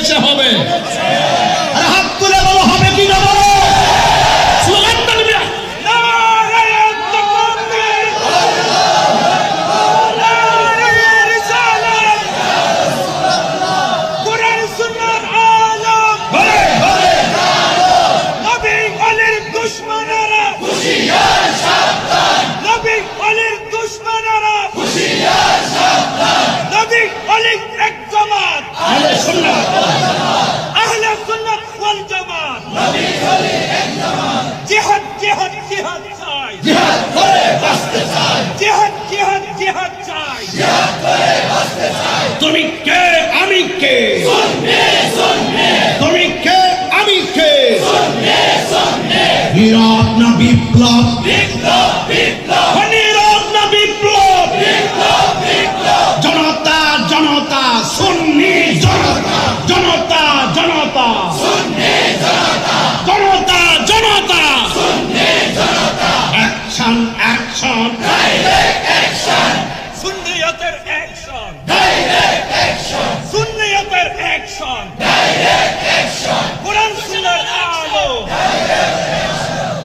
দেশে হবে। আরে হাত তুলে বলো হবে কি না বলো। স্লোগানটা নিবে নারায়ে তাকবীর, নারায়ে রিসালাত, কোরআন সুন্নাহর আলম, বলে বলে নবী ওয়ালির দুশমনেরা হুঁশিয়ার সাবধান, নবী ওয়ালির দুশমনেরা হুঁশিয়ার সাবধান, নবী ওয়ালি এক জামাত আহলে সুন্নাত ওয়াল জামাত, আহলে সুন্নাত ওয়াল জামাত, নবী ওয়ালি এক জামাত, জিহাদ জিহাদ জিহাদ চাই, জিহাদ করে বাঁচতে চাই, জিহাদ জিহাদ জিহাদ চাই, জিহাদ করে বাঁচতে চাই। তুমি কে আমি কে, সুন্নি সুন্নি, তুমি কে আমি কে, সুন্নি সুন্নি, নীরব না বিপ্লব, বিপ্লব বিপ্লব, নীরব না বিপ্লব, বিপ্লব বিপ্লব, জনতা জনতা, সুন্নি জনতা, জনতা জনতা, সুন্নি জনতা, জনতা জনতা, সুন্নি জনতা, অ্যাকশন অ্যাকশন, ডাইরেক্ট অ্যাকশন, সুন্নিয়তের অ্যাকশন, ডাইরেক্ট অ্যাকশন, সুন্নিয়তের অ্যাকশন, ডাইরেক্ট অ্যাকশন,